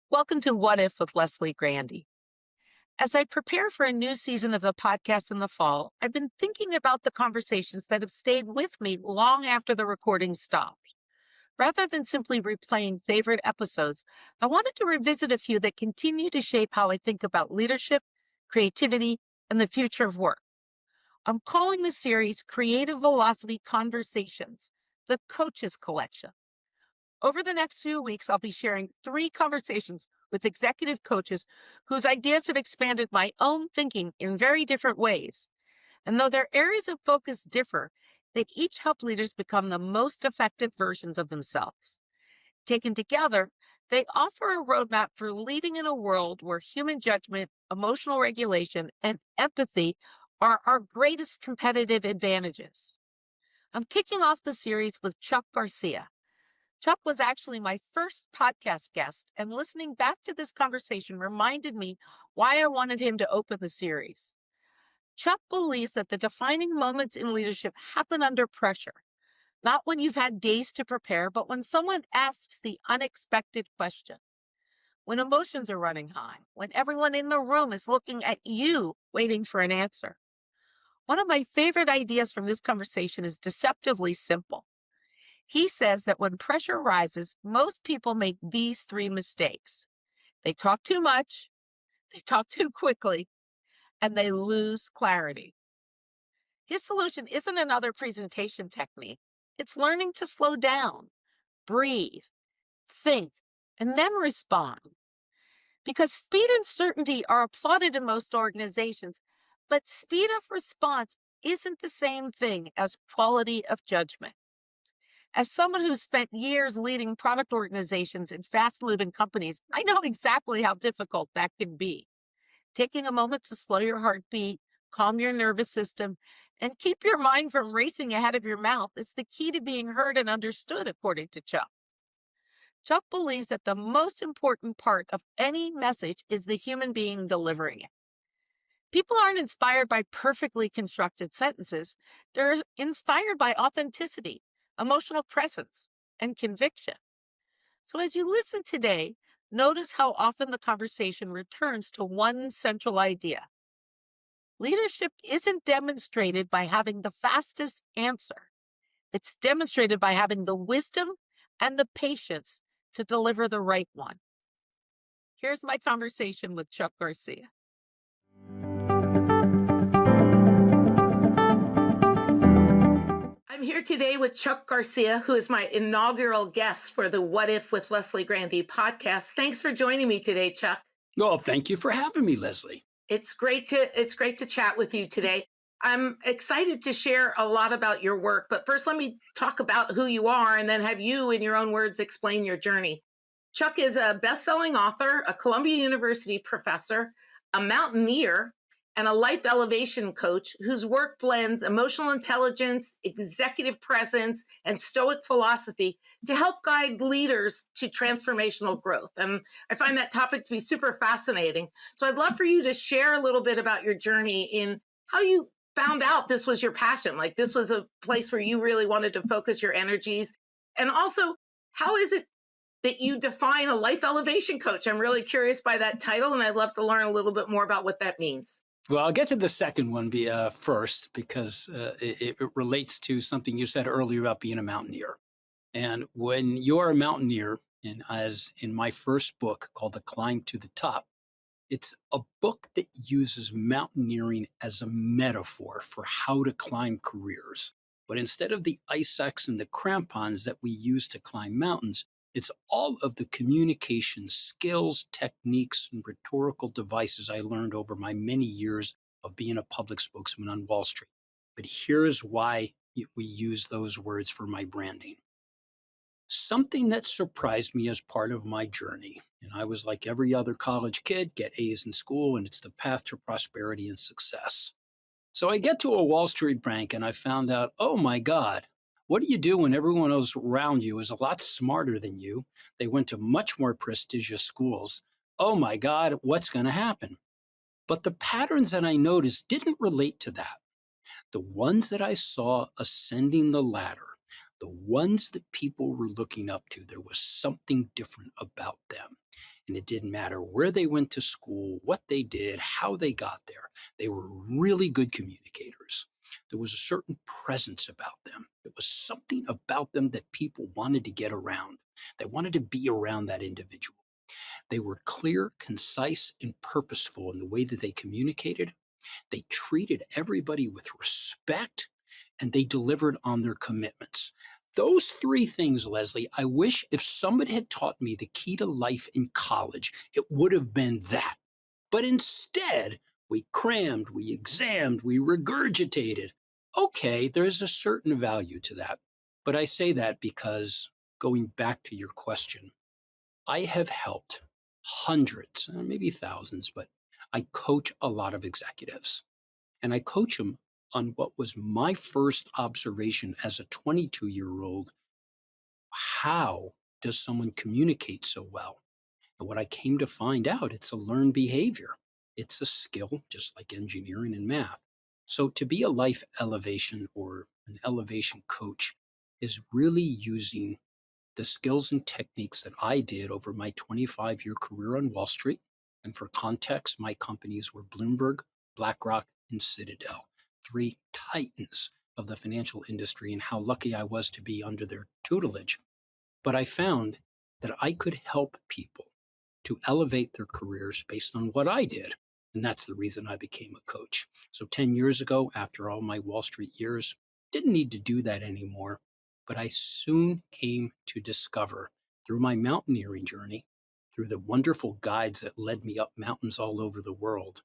Welcome to What If with Leslie Grandy. As I prepare for a new season of the podcast in the fall, I've been thinking about the conversations that have stayed with me long after the recording stopped. Rather than simply replaying favorite episodes, I wanted to revisit a few that continue to shape how I think about leadership, creativity, and the future of work. I'm calling the series Creative Velocity Conversations, the Coaches Collection. Over the next few weeks, I'll be sharing 3 conversations with executive coaches whose ideas have expanded my own thinking in very different ways. And though their areas of focus differ, they each help leaders become the most effective versions of themselves. Taken together, they offer a roadmap for leading in a world where human judgment, emotional regulation, and empathy are our greatest competitive advantages. I'm kicking off the series with Chuck Garcia. Chuck was actually my first podcast guest, and listening back to this conversation reminded me why I wanted him to open the series. Chuck believes that the defining moments in leadership happen under pressure, not when you've had days to prepare, but when someone asks the unexpected question, when emotions are running high, when everyone in the room is looking at you waiting for an answer. One of my favorite ideas from this conversation is deceptively simple. He says that when pressure rises, most people make these 3 mistakes. They talk too much, they talk too quickly, and they lose clarity. His solution isn't another presentation technique. It's learning to slow down, breathe, think, and then respond. Because speed and certainty are applauded in most organizations, but speed of response isn't the same thing as quality of judgment. As someone who's spent years leading product organizations in fast moving companies, I know exactly how difficult that can be. Taking a moment to slow your heartbeat, calm your nervous system, and keep your mind from racing ahead of your mouth is the key to being heard and understood, according to Chuck. Chuck believes that the most important part of any message is the human being delivering it. People aren't inspired by perfectly constructed sentences. They're inspired by authenticity, emotional presence, and conviction. So as you listen today, notice how often the conversation returns to one central idea. Leadership isn't demonstrated by having the fastest answer. It's demonstrated by having the wisdom and the patience to deliver the right one. Here's my conversation with Chuck Garcia. I'm here today with Chuck Garcia, who is my inaugural guest for the What If with Leslie Grandy podcast. Thanks for joining me today, Chuck. Well, thank you for having me, Leslie. It's great to chat with you today. I'm excited to share a lot about your work, but first let me talk about who you are and then have you in your own words explain your journey. Chuck is a best-selling author, a Columbia University professor, a mountaineer, and a life elevation coach whose work blends emotional intelligence, executive presence, and stoic philosophy to help guide leaders to transformational growth. And I find that topic to be super fascinating. So I'd love for you to share a little bit about your journey in how you found out this was your passion, like this was a place where you really wanted to focus your energies. And also, how is it that you define a life elevation coach? I'm really curious by that title, and I'd love to learn a little bit more about what that means. Well, I'll get to the second one first because it relates to something you said earlier about being a mountaineer. And when you're a mountaineer, and as in my first book called The Climb to the Top, it's a book that uses mountaineering as a metaphor for how to climb careers. But instead of the ice axe and the crampons that we use to climb mountains, it's all of the communication skills, techniques, and rhetorical devices I learned over my many years of being a public spokesman on Wall Street. But here's why we use those words for my branding. Something that surprised me as part of my journey, and I was like every other college kid, get A's in school, and it's the path to prosperity and success. So I get to a Wall Street bank and I found out, oh my God, what do you do when everyone else around you is a lot smarter than you? They went to much more prestigious schools. Oh my God, what's going to happen? But the patterns that I noticed didn't relate to that. The ones that I saw ascending the ladder, the ones that people were looking up to, there was something different about them. And it didn't matter where they went to school, what they did, how they got there. They were really good communicators. There was a certain presence about them. There was something about them that people wanted to get around. They wanted to be around that individual. They were clear, concise, and purposeful in the way that they communicated. They treated everybody with respect, and they delivered on their commitments. Those three things, Leslie, I wish if somebody had taught me the key to life in college, it would have been that. But instead, we crammed, we examined, we regurgitated. Okay, there's a certain value to that. But I say that because, going back to your question, I have helped hundreds, maybe thousands, but I coach a lot of executives. And I coach them on what was my first observation as a 22-year-old. How does someone communicate so well? And what I came to find out, it's a learned behavior. It's a skill, just like engineering and math. So to be a life elevation or an elevation coach is really using the skills and techniques that I did over my 25-year career on Wall Street. And for context, my companies were Bloomberg, BlackRock, and Citadel, three titans of the financial industry, and how lucky I was to be under their tutelage. But I found that I could help people to elevate their careers based on what I did. And that's the reason I became a coach. So 10 years ago, after all my Wall Street years, didn't need to do that anymore. But I soon came to discover through my mountaineering journey, through the wonderful guides that led me up mountains all over the world,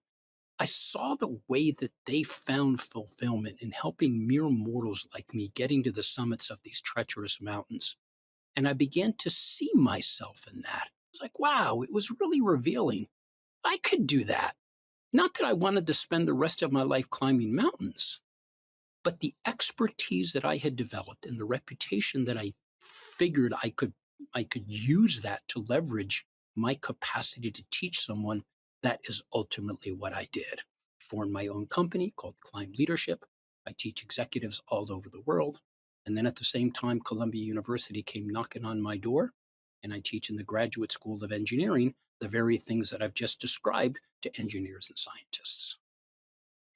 I saw the way that they found fulfillment in helping mere mortals like me getting to the summits of these treacherous mountains. And I began to see myself in that. I was like, wow, it was really revealing. I could do that. Not that I wanted to spend the rest of my life climbing mountains, but the expertise that I had developed and the reputation that I figured I could use that to leverage my capacity to teach someone. That is ultimately what I did. I formed my own company called Climb Leadership. I teach executives all over the world. And then at the same time, Columbia University came knocking on my door, and I teach in the Graduate School of Engineering the very things that I've just described to engineers and scientists.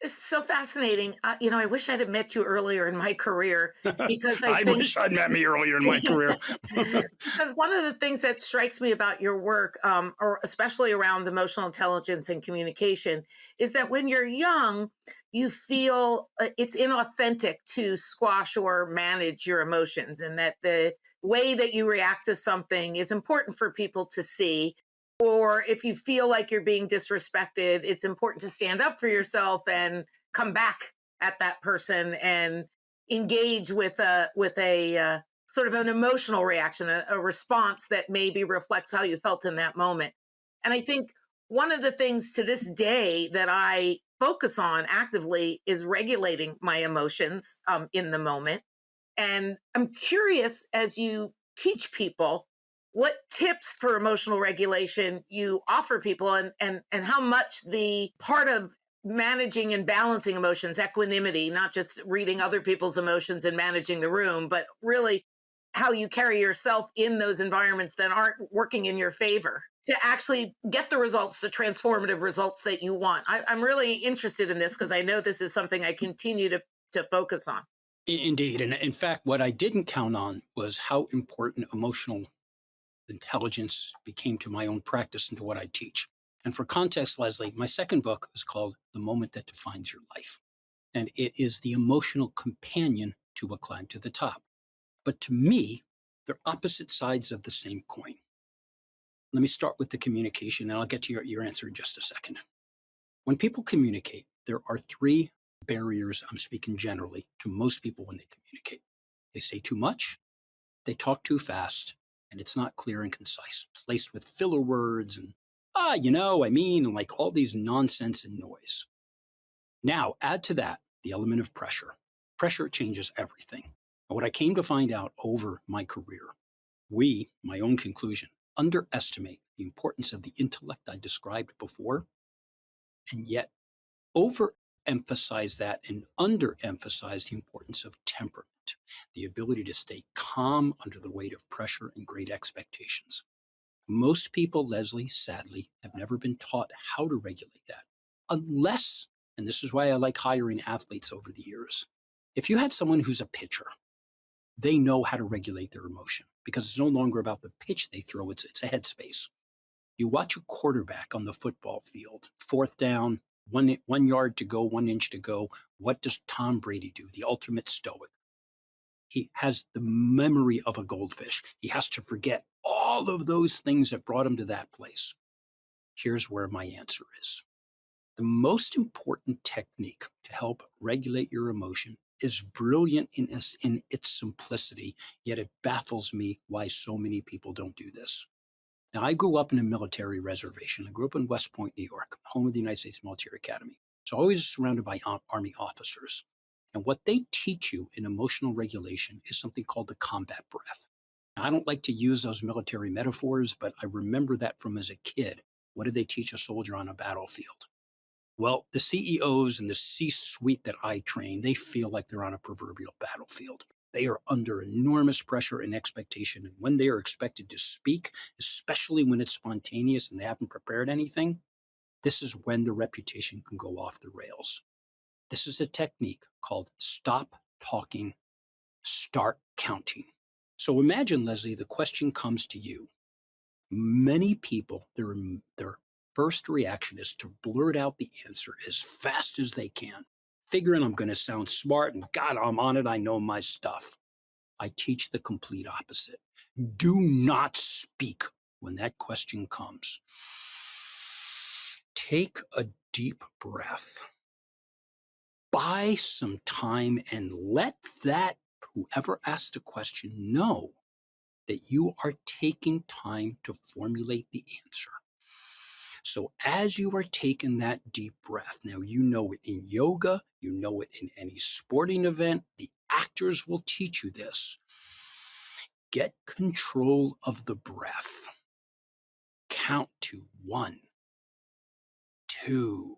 This is so fascinating. I wish I'd have met you earlier in my career because I I think wish I'd met me earlier in my career. because one of the things that strikes me about your work, or especially around emotional intelligence and communication, is that when you're young, you feel it's inauthentic to squash or manage your emotions, and that the way that you react to something is important for people to see. Or if you feel like you're being disrespected, it's important to stand up for yourself and come back at that person and engage with a sort of an emotional reaction, a response that maybe reflects how you felt in that moment. And I think one of the things to this day that I focus on actively is regulating my emotions in the moment. And I'm curious, as you teach people, what tips for emotional regulation you offer people, and how much the part of managing and balancing emotions, equanimity, not just reading other people's emotions and managing the room, but really how you carry yourself in those environments that aren't working in your favor to actually get the results, the transformative results that you want. I'm really interested in this because I know this is something I continue to focus on. Indeed. And in fact, what I didn't count on was how important emotional intelligence became to my own practice and to what I teach. And for context, Leslie, my second book is called The Moment That Defines Your Life. And it is the emotional companion to A Climb to the Top. But to me, they're opposite sides of the same coin. Let me start with the communication, and I'll get to your answer in just a second. When people communicate, there are three barriers, I'm speaking generally, to most people when they communicate. They say too much, they talk too fast, and it's not clear and concise. It's laced with filler words and, and like all these nonsense and noise. Now, add to that the element of pressure. Pressure changes everything. And what I came to find out over my career, my own conclusion, underestimate the importance of the intellect I described before, and yet overemphasize that and underemphasize the importance of temperament, the ability to stay calm under the weight of pressure and great expectations. Most people, Leslie, sadly, have never been taught how to regulate that. Unless, and this is why I like hiring athletes over the years, if you had someone who's a pitcher, they know how to regulate their emotion because it's no longer about the pitch they throw, it's a headspace. You watch a quarterback on the football field, fourth down, 1 yard to go, 1 inch to go. What does Tom Brady do? The ultimate stoic. He has the memory of a goldfish. He has to forget all of those things that brought him to that place. Here's where my answer is. The most important technique to help regulate your emotion is brilliant in its simplicity, yet it baffles me why so many people don't do this. Now, I grew up in a military reservation. I grew up in West Point, New York, home of the United States Military Academy. So I was surrounded by Army officers. And what they teach you in emotional regulation is something called the combat breath. Now, I don't like to use those military metaphors, but I remember that from as a kid. What did they teach a soldier on a battlefield? Well, the CEOs and the C-suite that I train, they feel like they're on a proverbial battlefield. They are under enormous pressure and expectation. And when they are expected to speak, especially when it's spontaneous and they haven't prepared anything, this is when the reputation can go off the rails. This is a technique called stop talking, start counting. So imagine, Leslie, the question comes to you. Many people, their first reaction is to blurt out the answer as fast as they can, figuring I'm going to sound smart and God, I'm on it. I know my stuff. I teach the complete opposite. Do not speak when that question comes. Take a deep breath. Buy some time and let that whoever asked the question know that you are taking time to formulate the answer. So as you are taking that deep breath, now you know it in yoga, you know it in any sporting event, the actors will teach you this. Get control of the breath. Count to 1, 2,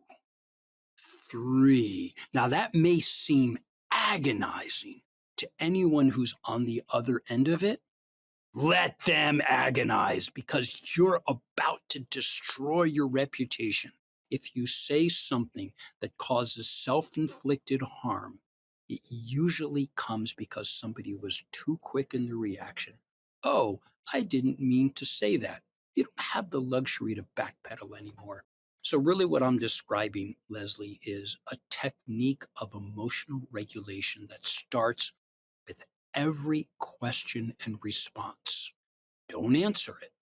3. Now that may seem agonizing to anyone who's on the other end of it. Let them agonize because you're about to destroy your reputation. If you say something that causes self-inflicted harm, it usually comes because somebody was too quick in the reaction. Oh, I didn't mean to say that. You don't have the luxury to backpedal anymore. So really what I'm describing, Leslie, is a technique of emotional regulation that starts with every question and response. Don't answer it.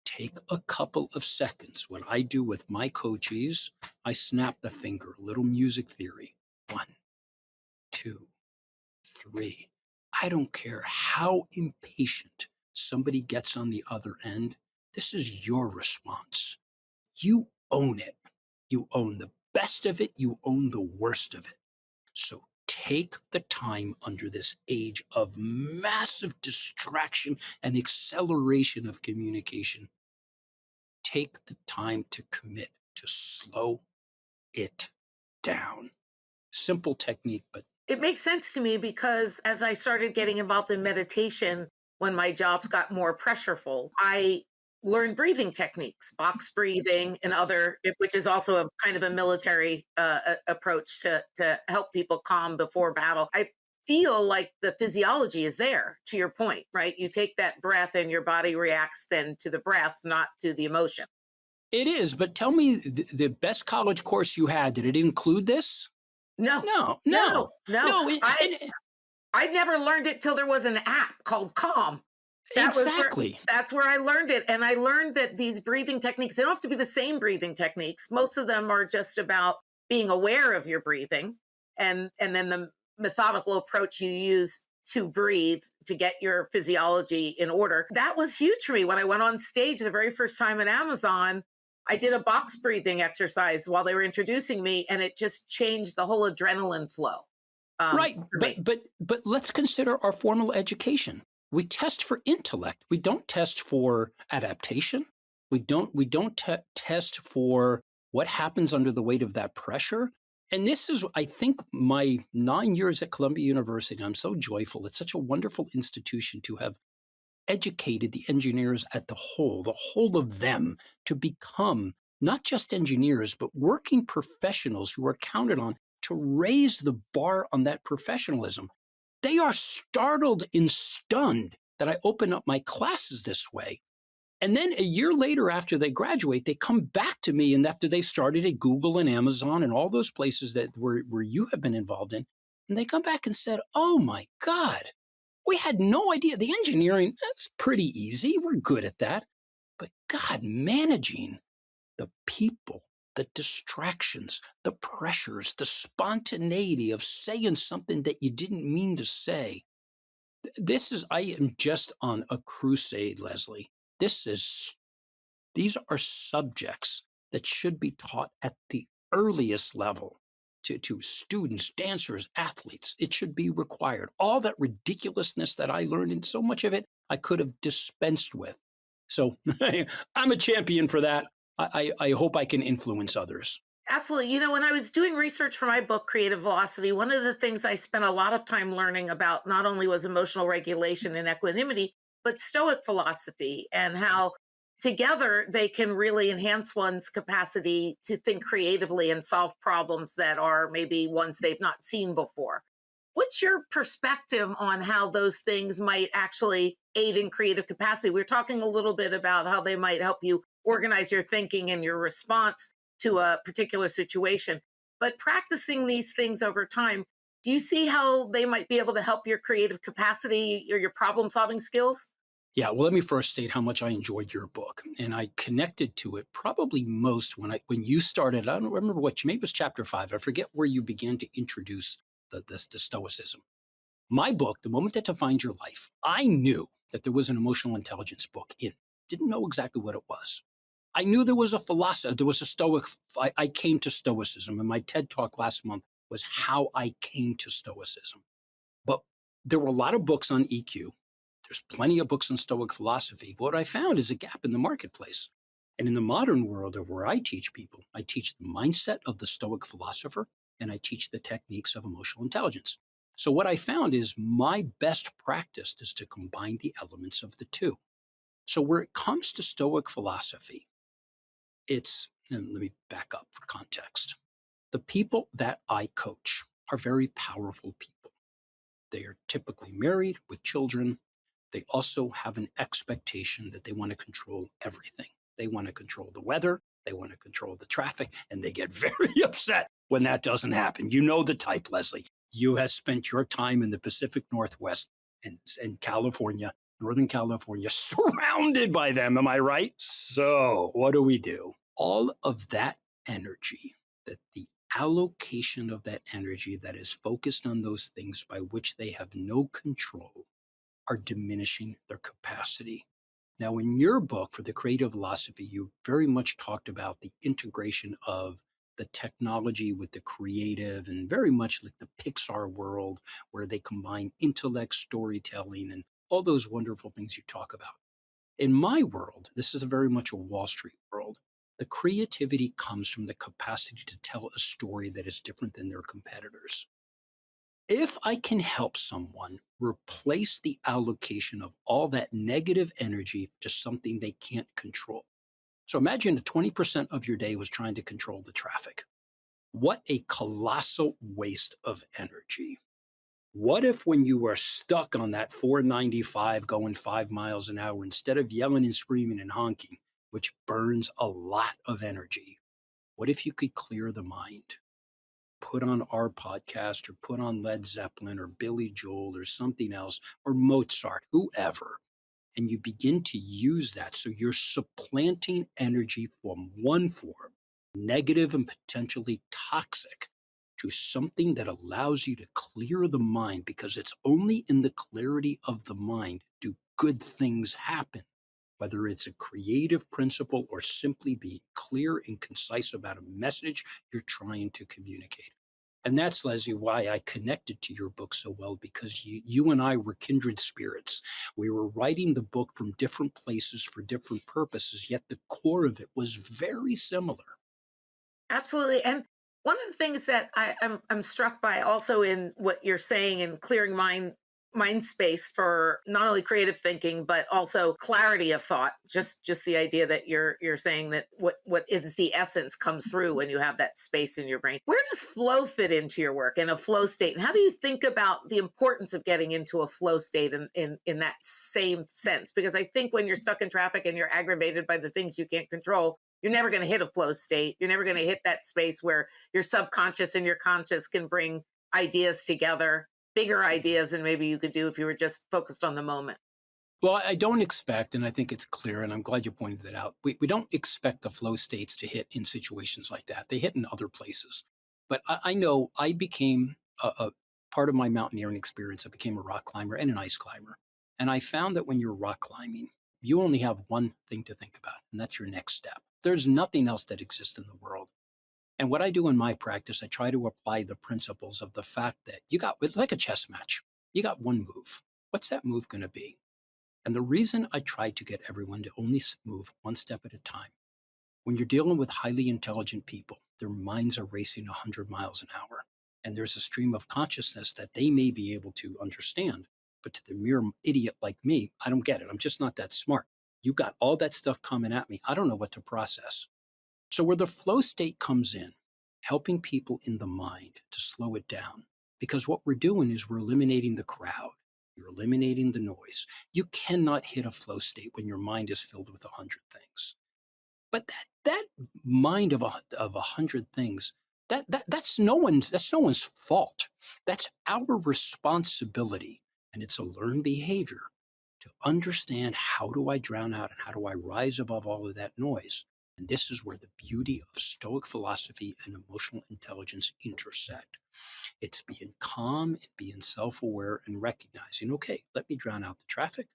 Take a couple of seconds. What I do with my coaches, I snap the finger, little music theory. 1, 2, 3. I don't care how impatient somebody gets on the other end. This is your response. You own it. You own the best of it. You own the worst of it. So take the time under this age of massive distraction and acceleration of communication. Take the time to commit to slow it down. Simple technique, but It makes sense to me because as I started getting involved in meditation, when my jobs got more pressureful, I learned breathing techniques, box breathing, and other, which is also a kind of a military approach to help people calm before battle. I feel like the physiology is there. To your point, right? You take that breath, and your body reacts then to the breath, not to the emotion. it is. But tell me, the best college course you had, did it include this? No, No, no, no, no. no. I never learned it till there was an app called Calm. That was where Exactly. that's where I learned it. And I learned that these breathing techniques, they don't have to be the same breathing techniques. Most of them are just about being aware of your breathing and then the methodical approach you use to breathe to get your physiology in order. That was huge for me. When I went on stage the very first time at Amazon, I did a box breathing exercise while they were introducing me, and it just changed the whole adrenaline flow. Right, For me. but let's consider our formal education. We test for intellect. We don't test for adaptation. We don't test for what happens under the weight of that pressure. And this is, I think, my 9 years at Columbia University. I'm so joyful. It's such a wonderful institution to have educated the engineers at the whole of them, to become not just engineers, but working professionals who are counted on to raise the bar on that professionalism. They are startled and stunned that I open up my classes this way. And then a year later, after they graduate, they come back to me, and after they started at Google and Amazon and all those places that where you have been involved in, and they come back and said, "Oh my God, we had no idea. The engineering, that's pretty easy. We're good at that. But God, managing the people, the distractions, the pressures, the spontaneity of saying something that you didn't mean to say. I am just on a crusade, Leslie. These are subjects that should be taught at the earliest level to students, dancers, athletes. It should be required. All that ridiculousness that I learned, and so much of it I could have dispensed with. So I'm a champion for that. I hope I can influence others. Absolutely. When I was doing research for my book, Creative Velocity, one of the things I spent a lot of time learning about not only was emotional regulation and equanimity, but Stoic philosophy and how together they can really enhance one's capacity to think creatively and solve problems that are maybe ones they've not seen before. What's your perspective on how those things might actually aid in creative capacity? We're talking a little bit about how they might help you organize your thinking and your response to a particular situation. But practicing these things over time, do you see how they might be able to help your creative capacity or your problem solving skills? Yeah, well, let me first state how much I enjoyed your book, and I connected to it probably most when you started. I don't remember maybe it was chapter 5. I forget where you began to introduce the Stoicism. My book, The Moment That Defines Your Life, I knew that there was an emotional intelligence book in it. Didn't know exactly what it was. I knew there was a philosopher, there was a Stoic. I came to Stoicism, and my TED talk last month was how I came to Stoicism. But there were a lot of books on EQ. There's plenty of books on Stoic philosophy. What I found is a gap in the marketplace. And in the modern world of where I teach people, I teach the mindset of the Stoic philosopher, and I teach the techniques of emotional intelligence. So what I found is my best practice is to combine the elements of the two. So where it comes to Stoic philosophy, and let me back up for context. The people that I coach are very powerful people. They are typically married with children. They also have an expectation that they want to control everything. They want to control the weather. They want to control the traffic, and they get very upset when that doesn't happen. You know the type, Leslie. You have spent your time in the Pacific Northwest and California, Northern California, surrounded by them. Am I right? So what do? All of that energy, that the allocation of that energy that is focused on those things by which they have no control, are diminishing their capacity. Now, in your book for the creative philosophy, you very much talked about the integration of the technology with the creative, and very much like the Pixar world, where they combine intellect, storytelling, and all those wonderful things you talk about. In my world, this is very much a Wall Street world. The creativity comes from the capacity to tell a story that is different than their competitors. If I can help someone replace the allocation of all that negative energy to something they can't control. So imagine that 20% of your day was trying to control the traffic. What a colossal waste of energy. What if when you were stuck on that 495 going 5 miles an hour, instead of yelling and screaming and honking, which burns a lot of energy, what if you could clear the mind? Put on our podcast or put on Led Zeppelin or Billy Joel or something else or Mozart, whoever, and you begin to use that. So you're supplanting energy from one form, negative and potentially toxic, to something that allows you to clear the mind, because it's only in the clarity of the mind do good things happen. Whether it's a creative principle or simply being clear and concise about a message you're trying to communicate. And that's, Leslie, why I connected to your book so well, because you and I were kindred spirits. We were writing the book from different places for different purposes, yet the core of it was very similar. Absolutely. And one of the things that I'm struck by also in what you're saying in clearing mind mind space for not only creative thinking but also clarity of thought. Just the idea that you're saying that what is the essence comes through when you have that space in your brain. Where does flow fit into your work and a flow state, and how do you think about the importance of getting into a flow state in that same sense? Because I think when you're stuck in traffic and you're aggravated by the things you can't control, you're never going to hit a flow state. You're never going to hit that space where your subconscious and your conscious can bring ideas together, bigger ideas than maybe you could do if you were just focused on the moment. Well, I don't expect, and I think it's clear, and I'm glad you pointed that out. We don't expect the flow states to hit in situations like that. They hit in other places. But I know I became a part of my mountaineering experience. I became a rock climber and an ice climber. And I found that when you're rock climbing, you only have one thing to think about, and that's your next step. There's nothing else that exists in the world. And what I do in my practice, I try to apply the principles of the fact that it's like a chess match. You got one move. What's that move going to be? And the reason I try to get everyone to only move one step at a time, when you're dealing with highly intelligent people, their minds are racing 100 miles an hour. And there's a stream of consciousness that they may be able to understand. But to the mere idiot like me, I don't get it. I'm just not that smart. You got all that stuff coming at me. I don't know what to process. So, where the flow state comes in, helping people in the mind to slow it down, because what we're doing is we're eliminating the crowd, you're eliminating the noise. You cannot hit a flow state when your mind is filled with 100 things. But that mind of 100 things, that's no one's fault. That's our responsibility, and it's a learned behavior to understand how do I drown out and how do I rise above all of that noise. And this is where the beauty of Stoic philosophy and emotional intelligence intersect. It's being calm and being self aware and recognizing, okay, let me drown out the traffic.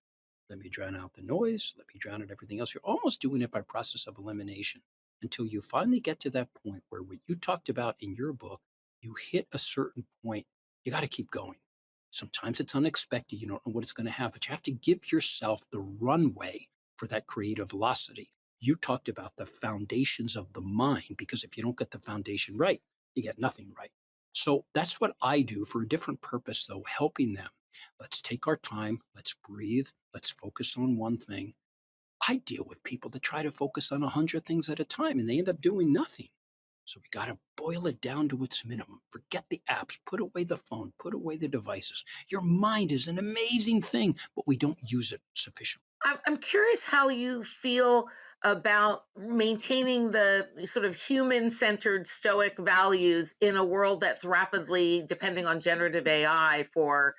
Let me drown out the noise. Let me drown out everything else. You're almost doing it by process of elimination until you finally get to that point where what you talked about in your book, you hit a certain point, you got to keep going. Sometimes it's unexpected. You don't know what it's going to have, but you have to give yourself the runway for that creative velocity. You talked about the foundations of the mind, because if you don't get the foundation right, you get nothing right. So that's what I do for a different purpose, though, helping them. Let's take our time. Let's breathe. Let's focus on one thing. I deal with people that try to focus on 100 things at a time and they end up doing nothing. So we got to boil it down to its minimum. Forget the apps, put away the phone, put away the devices. Your mind is an amazing thing, but we don't use it sufficiently. I'm curious how you feel about maintaining the sort of human centered Stoic values in a world that's rapidly depending on generative AI for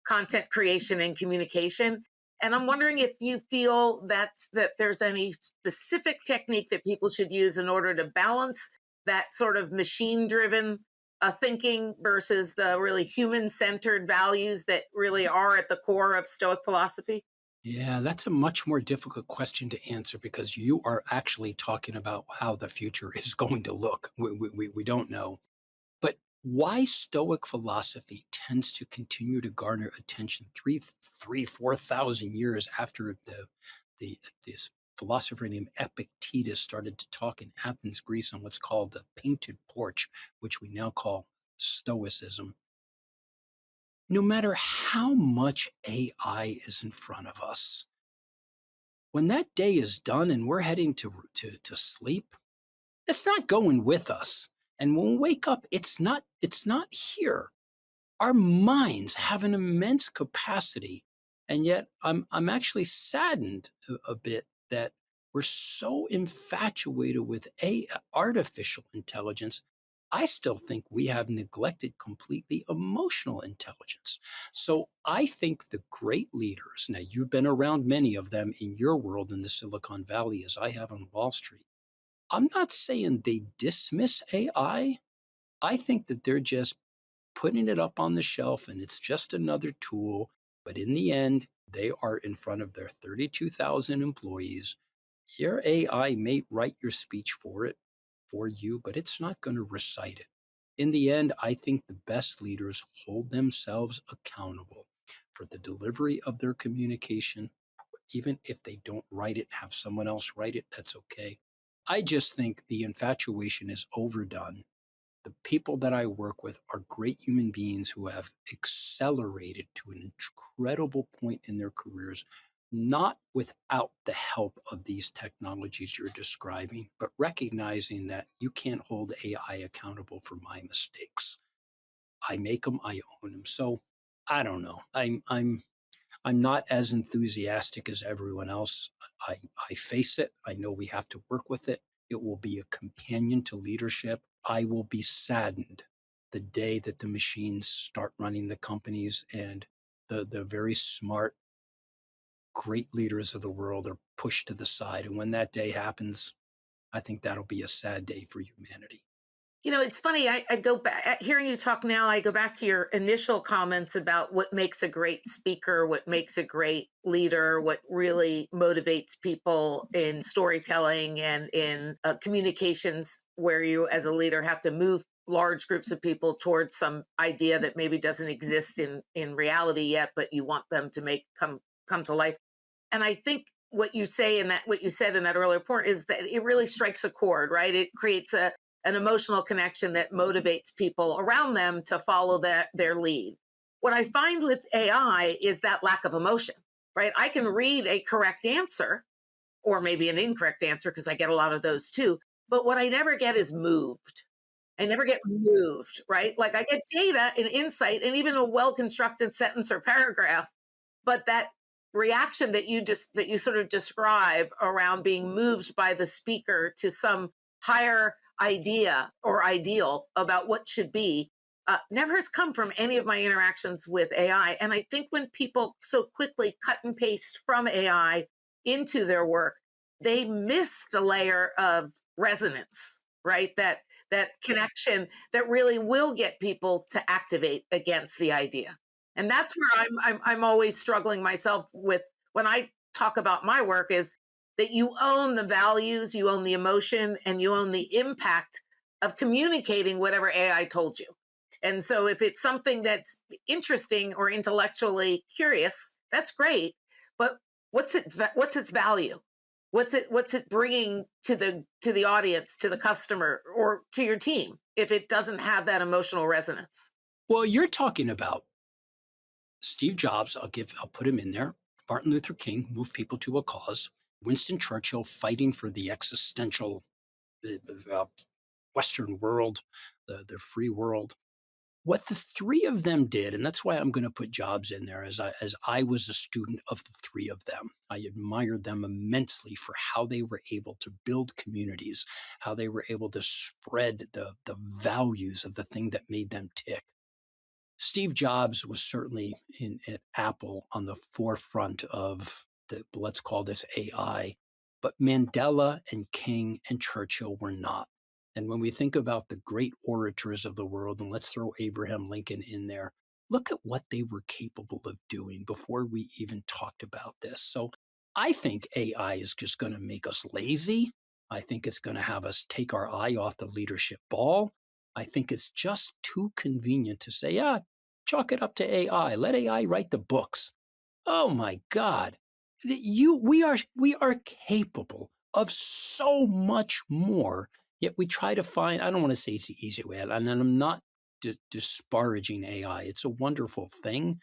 content creation and communication. And I'm wondering if you feel that there's any specific technique that people should use in order to balance that sort of machine driven thinking versus the really human centered values that really are at the core of Stoic philosophy. Yeah, that's a much more difficult question to answer because you are actually talking about how the future is going to look. We don't know. But why Stoic philosophy tends to continue to garner attention 4,000 years after this philosopher named Epictetus started to talk in Athens, Greece, on what's called the painted porch, which we now call Stoicism. No matter how much AI is in front of us, when that day is done and we're heading to sleep, it's not going with us. And when we wake up, it's not here. Our minds have an immense capacity. And yet I'm actually saddened a bit that we're so infatuated with artificial intelligence. I still think we have neglected completely emotional intelligence. So I think the great leaders, now you've been around many of them in your world in the Silicon Valley as I have on Wall Street. I'm not saying they dismiss AI. I think that they're just putting it up on the shelf and it's just another tool. But in the end, they are in front of their 32,000 employees. Your AI may write your speech for you, but it's not going to recite it. In the end, I think the best leaders hold themselves accountable for the delivery of their communication. Even if they don't write it, have someone else write it, that's okay. I just think the infatuation is overdone. The people that I work with are great human beings who have accelerated to an incredible point in their careers, not without the help of these technologies you're describing, but recognizing that you can't hold AI accountable for my mistakes. I make them, I own them. So I don't know. I'm not as enthusiastic as everyone else. I face it. I know we have to work with it. It will be a companion to leadership. I will be saddened the day that the machines start running the companies and the very smart, great leaders of the world are pushed to the side. And when that day happens, I think that'll be a sad day for humanity. It's funny. I go back, hearing you talk now, I go back to your initial comments about what makes a great speaker, what makes a great leader, what really motivates people in storytelling and in communications, where you, as a leader, have to move large groups of people towards some idea that maybe doesn't exist in reality yet, but you want them to come to life. And I think what you say in that, what you said in that earlier point, is that it really strikes a chord, right? It creates an emotional connection that motivates people around them to follow their lead. What I find with AI is that lack of emotion, right? I can read a correct answer or maybe an incorrect answer, because I get a lot of those too. But what I never get is moved. I never get moved, right? Like, I get data and insight and even a well constructed sentence or paragraph, but that reaction that you sort of describe around being moved by the speaker to some higher idea or ideal about what should be, never has come from any of my interactions with AI. And I think when people so quickly cut and paste from AI into their work, they miss the layer of resonance, right? That connection that really will get people to activate against the idea. And that's where I'm always struggling myself with when I talk about my work, is that you own the values, you own the emotion, and you own the impact of communicating whatever AI told you. And so if it's something that's interesting or intellectually curious, that's great. But what's its value? What's it bringing to the audience, to the customer, or to your team if it doesn't have that emotional resonance? Well, you're talking about Steve Jobs, I'll put him in there. Martin Luther King moved people to a cause. Winston Churchill fighting for the existential uh, Western world, the free world. What the three of them did, and that's why I'm going to put Jobs in there, as I was a student of the three of them. I admired them immensely for how they were able to build communities, how they were able to spread the values of the thing that made them tick. Steve Jobs was certainly at Apple on the forefront of let's call this AI, but Mandela and King and Churchill were not. And when we think about the great orators of the world, and let's throw Abraham Lincoln in there, look at what they were capable of doing before we even talked about this. So I think AI is just going to make us lazy. I think it's going to have us take our eye off the leadership ball. I think it's just too convenient to say, yeah, chalk it up to AI. Let AI write the books. Oh my God. We are capable of so much more, yet we try to find, I don't want to say it's the easy way, and I'm not disparaging AI. It's a wonderful thing.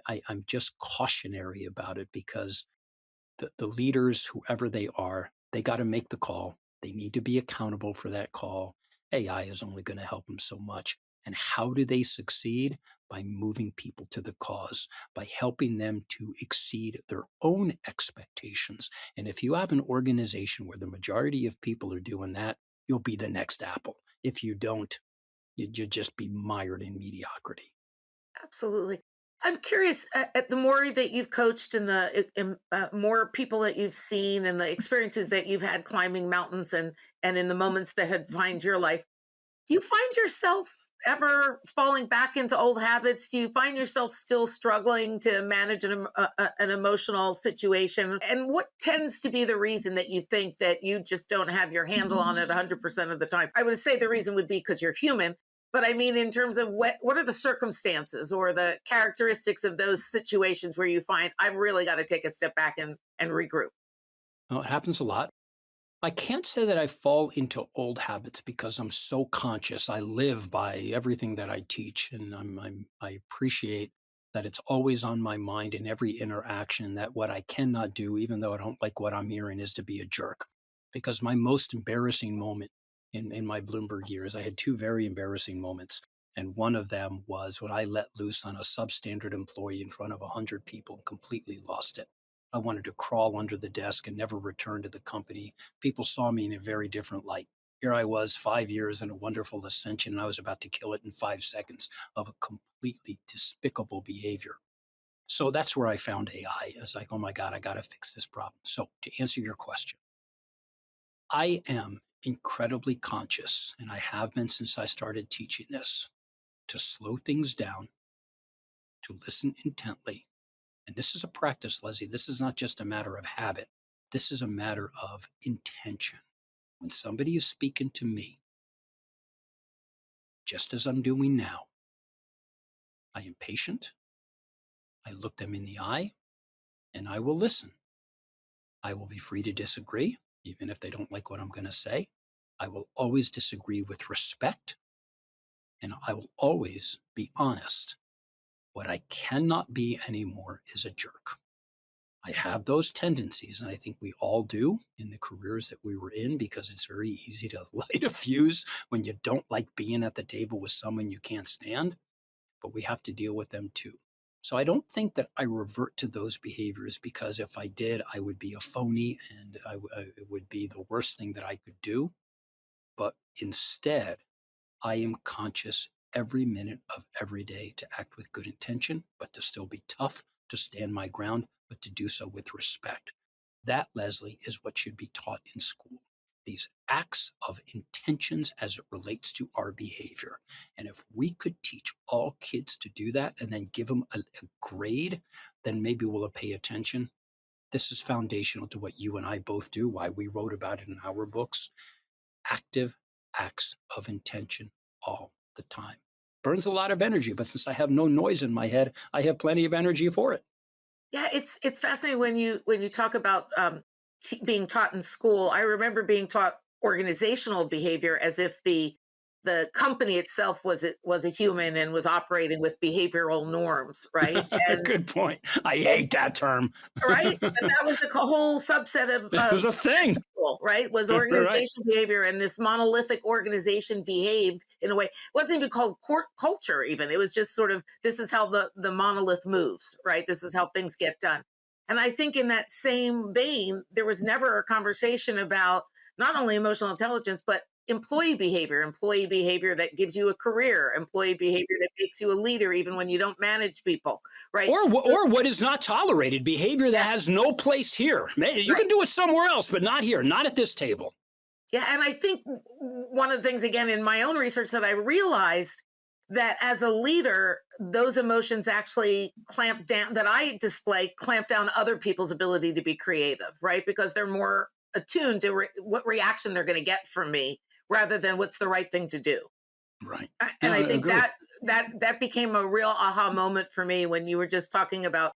I'm just cautionary about it because the leaders, whoever they are, they got to make the call. They need to be accountable for that call. AI is only going to help them so much. And how do they succeed? By moving people to the cause, by helping them to exceed their own expectations. And if you have an organization where the majority of people are doing that, you'll be the next Apple. If you don't, you'd just be mired in mediocrity. Absolutely. I'm curious, at the more that you've coached and more people that you've seen and the experiences that you've had climbing mountains and in the moments that had defined your life, do you find yourself ever falling back into old habits? Do you find yourself still struggling to manage an emotional situation? And what tends to be the reason that you think that you just don't have your handle on it 100% of the time? I would say the reason would be because you're human. But I mean, in terms of what are the circumstances or the characteristics of those situations where you find I've really got to take a step back and regroup? Well, it happens a lot. I can't say that I fall into old habits because I'm so conscious. I live by everything that I teach, and I appreciate that it's always on my mind in every interaction that what I cannot do, even though I don't like what I'm hearing, is to be a jerk. Because my most embarrassing moment in my Bloomberg years, I had two very embarrassing moments. And one of them was when I let loose on a substandard employee in front of 100 people and completely lost it. I wanted to crawl under the desk and never return to the company. People saw me in a very different light. Here I was, 5 years in a wonderful ascension, and I was about to kill it in 5 seconds of a completely despicable behavior. So that's where I found AI. It's like, oh my God, I got to fix this problem. So to answer your question, I am incredibly conscious, and I have been since I started teaching this, to slow things down, to listen intently. And this is a practice, Leslie. This is not just a matter of habit. This is a matter of intention. When somebody is speaking to me, just as I'm doing now, I am patient. I look them in the eye, and I will listen. I will be free to disagree, even if they don't like what I'm going to say. I will always disagree with respect, and I will always be honest. What I cannot be anymore is a jerk. I have those tendencies, and I think we all do in the careers that we were in, because it's very easy to light a fuse when you don't like being at the table with someone you can't stand, but we have to deal with them too. So I don't think that I revert to those behaviors, because if I did, I would be a phony, and it would be the worst thing that I could do. But instead, I am conscious every minute of every day to act with good intention, but to still be tough, to stand my ground, but to do so with respect. That, Leslie, is what should be taught in school. These acts of intentions as it relates to our behavior. And if we could teach all kids to do that and then give them a grade, then maybe we'll pay attention. This is foundational to what you and I both do, why we wrote about it in our books. Active acts of intention all the time. Burns a lot of energy, but since I have no noise in my head, I have plenty of energy for it. Yeah, it's fascinating when you talk about being taught in school. I remember being taught organizational behavior as if the company itself was a human and was operating with behavioral norms, right? And Good point. I hate that term. right, and that was the whole subset of It was a thing. school, right? Was Right. organizational behavior, and this monolithic organization behaved in a way. It wasn't even called culture. Even it was just sort of, this is how the monolith moves, right? This is how things get done. And I think in that same vein, there was never a conversation about not only emotional intelligence, but employee behavior that gives you a career, employee behavior that makes you a leader, even when you don't manage people, right? Or what is not tolerated, behavior that Yeah, has no place here. You right. can do it somewhere else, but not here, not at this table. Yeah, and I think one of the things, again, in my own research that I realized that as a leader, those emotions actually clamp down, that I display, clamp down other people's ability to be creative, right? Because they're more attuned to what reaction they're going to get from me rather than what's the right thing to do. Right. And No, I I think agree. that became a real aha moment for me when you were just talking about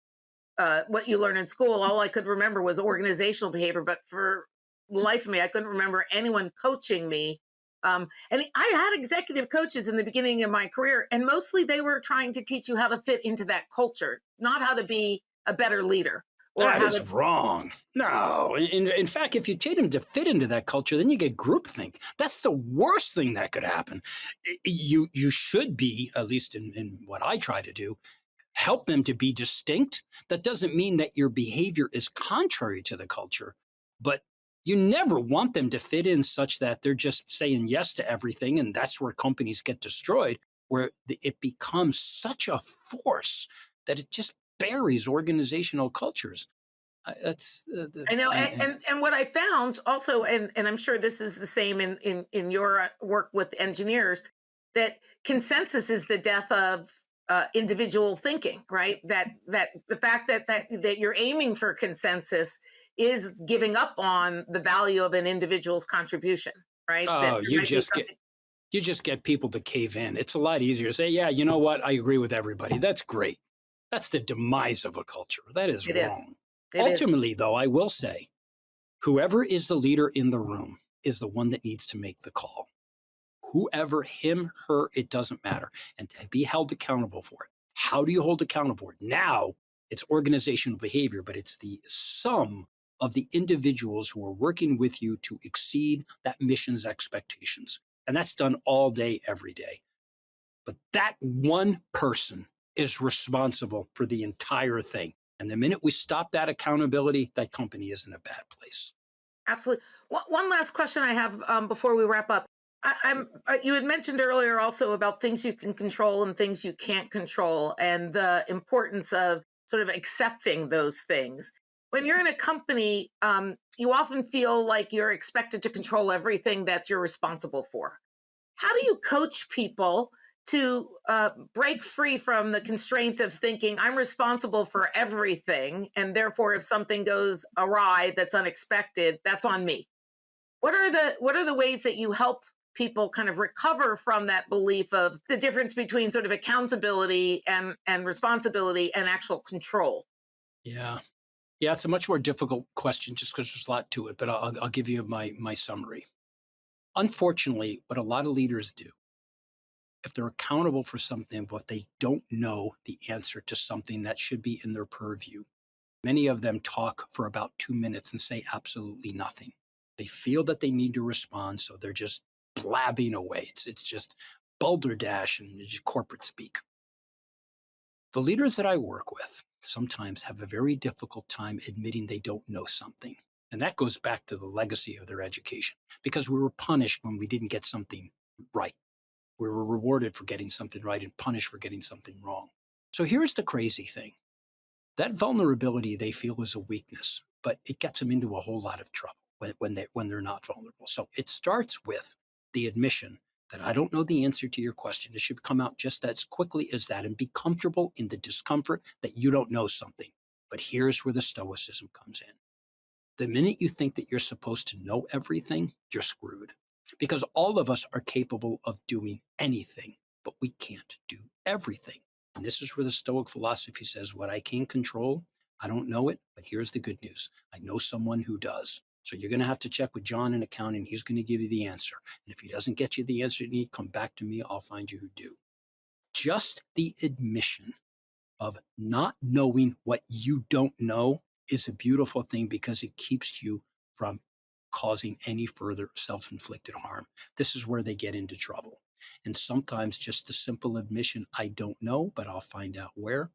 what you learn in school. All I could remember was organizational behavior, but for the life of me, I couldn't remember anyone coaching me. And I had executive coaches in the beginning of my career, and mostly they were trying to teach you how to fit into that culture, not how to be a better leader or That how is to. wrong. No. In fact, if you take them to fit into that culture, then you get groupthink. That's the worst thing that could happen. You should be, at least in what I try to do, help them to be distinct. That doesn't mean that your behavior is contrary to the culture, but you never want them to fit in such that they're just saying yes to everything. And that's where companies get destroyed, where it becomes such a force that it just buries organizational cultures. That's I know, and what I found also, and I'm sure this is the same in your work with engineers, that consensus is the death of individual thinking, right? That the fact that you're aiming for consensus is giving up on the value of an individual's contribution, right? That oh, there might be something. you just get people to cave in. It's a lot easier to say, yeah, you know what? I agree with everybody. That's great. That's the demise of a culture. That is It is. wrong. It is. Ultimately, though, I will say, Whoever is the leader in the room is the one that needs to make the call. Whoever, him, her, it doesn't matter. And to be held accountable for it. How do you hold accountable for it? Now, it's organizational behavior, but it's the sum of the individuals who are working with you to exceed that mission's expectations. And that's done all day, every day. But that one person is responsible for the entire thing. And the minute we stop that accountability, that company is in a bad place. Absolutely. One last question I have before we wrap up. You had mentioned earlier also about things you can control and things you can't control, and the importance of sort of accepting those things. When you're in a company, you often feel like you're expected to control everything that you're responsible for. How do you coach people to break free from the constraint of thinking I'm responsible for everything, and therefore, if something goes awry that's unexpected, that's on me? What are the ways that you help people kind of recover from that belief of the difference between sort of accountability and responsibility and actual control? Yeah. Yeah, it's a much more difficult question just because there's a lot to it, but I'll give you my summary. Unfortunately, what a lot of leaders do, if they're accountable for something, but they don't know the answer to something that should be in their purview, many of them talk for about 2 minutes and say absolutely nothing. They feel that they need to respond, so they're just blabbing away. It's just balderdash and just corporate speak. The leaders that I work with sometimes have a very difficult time admitting they don't know something. And that goes back to the legacy of their education, because we were punished when we didn't get something right. We were rewarded for getting something right and punished for getting something wrong. So here's the crazy thing. That vulnerability they feel is a weakness, but it gets them into a whole lot of trouble when they're not vulnerable. So it starts with the admission that I don't know the answer to your question. It should come out just as quickly as that, and be comfortable in the discomfort that you don't know something. But here's where the stoicism comes in. The minute you think that you're supposed to know everything, you're screwed. Because all of us are capable of doing anything, but we can't do everything. And this is where the Stoic philosophy says, what I can control, I don't know it, but here's the good news. I know someone who does. So you're going to have to check with John in accounting. He's going to give you the answer. And if he doesn't get you the answer you need, come back to me. I'll find you who do. Just the admission of not knowing what you don't know is a beautiful thing, because it keeps you from causing any further self-inflicted harm. This is where they get into trouble. And sometimes just the simple admission, I don't know, but I'll find out where.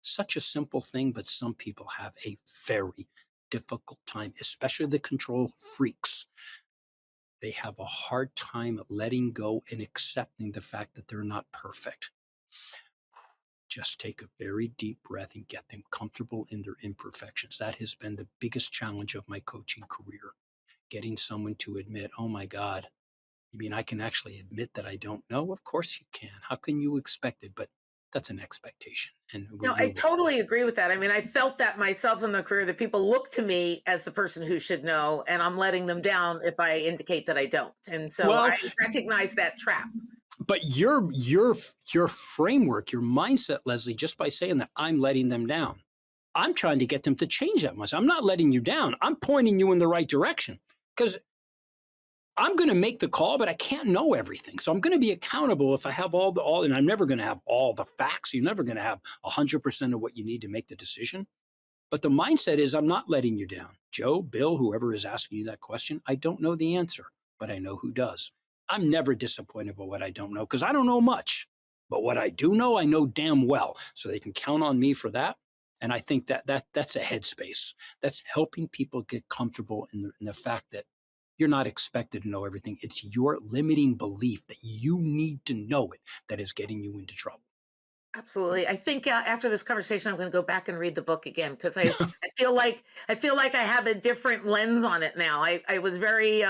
Such a simple thing, but some people have a very difficult time, especially the control freaks. They have a hard time letting go and accepting the fact that they're not perfect. Just take a very deep breath and get them comfortable in their imperfections. That has been the biggest challenge of my coaching career. Getting someone to admit, oh my God, you mean I can actually admit that I don't know? Of course you can. How can you expect it? But that's an expectation. And No, I totally agree with that. I mean, I felt that myself in the career, that people look to me as the person who should know, and I'm letting them down if I indicate that I don't. And so well, I recognize that trap. but your framework, your mindset, Leslie, just by saying that I'm letting them down, I'm trying to get them to change that much. I'm not letting you down. I'm pointing you in the right direction, because I'm going to make the call, but I can't know everything. So I'm going to be accountable if I have all, and I'm never going to have all the facts. You're never going to have 100% of what you need to make the decision. But the mindset is, I'm not letting you down. Joe, Bill, whoever is asking you that question, I don't know the answer, but I know who does. I'm never disappointed with what I don't know, because I don't know much. But what I do know, I know damn well. So they can count on me for that. And I think that's a headspace. That's helping people get comfortable in the fact that you're not expected to know everything. It's your limiting belief that you need to know it that is getting you into trouble. Absolutely. I think after this conversation, I'm going to go back and read the book again, because I feel like I have a different lens on it now. I was very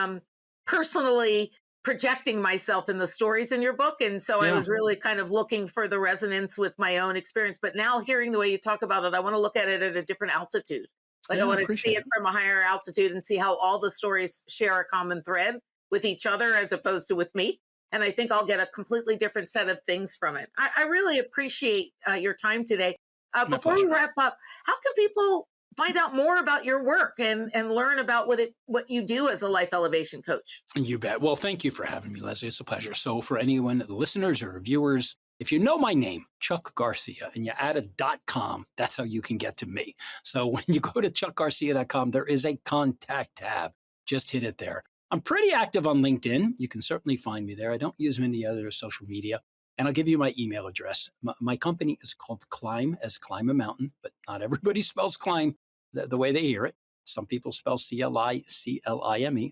personally projecting myself in the stories in your book, and so I Yeah. was really kind of looking for the resonance with my own experience. But now, hearing the way you talk about it, I want to look at it at a different altitude. Like, I Yeah, I want to see appreciate it from a higher altitude and see how all the stories share a common thread with each other as opposed to with me. And I think I'll get a completely different set of things from it. I really appreciate your time today. My Before we pleasure. wrap up, how can people find out more about your work and learn about what you do as a life elevation coach. You bet. Well, thank you for having me, Leslie. It's a pleasure. So for anyone, listeners or viewers, if you know my name, Chuck Garcia, and you add a .com, that's how you can get to me. So when you go to chuckgarcia.com, there is a contact tab. Just hit it there. I'm pretty active on LinkedIn. You can certainly find me there. I don't use many other social media. And I'll give you my email address. My company is called Climb, as climb a mountain, but not everybody spells climb the way they hear it. Some people spell CLIME.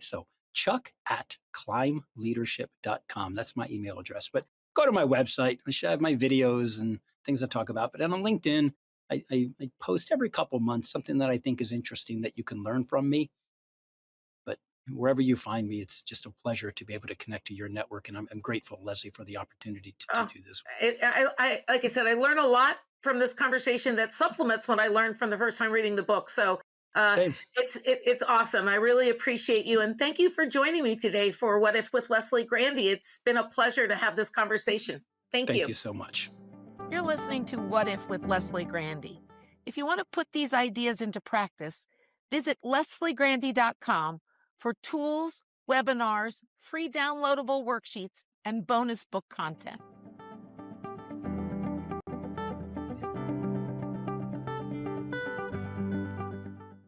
So Chuck at climbleadership.com. That's my email address. But go to my website. I should have my videos and things I talk about. But then on LinkedIn, I post every couple of months something that I think is interesting that you can learn from me. But wherever you find me, it's just a pleasure to be able to connect to your network. And I'm grateful, Leslie, for the opportunity to do this. I like I said, I learn a lot from this conversation that supplements what I learned from the first time reading the book. So it's awesome. I really appreciate you. And thank you for joining me today for What If with Leslie Grandy. It's been a pleasure to have this conversation. Thank you. Thank you so much. You're listening to What If with Leslie Grandy. If you want to put these ideas into practice, visit lesliegrandy.com for tools, webinars, free downloadable worksheets, and bonus book content.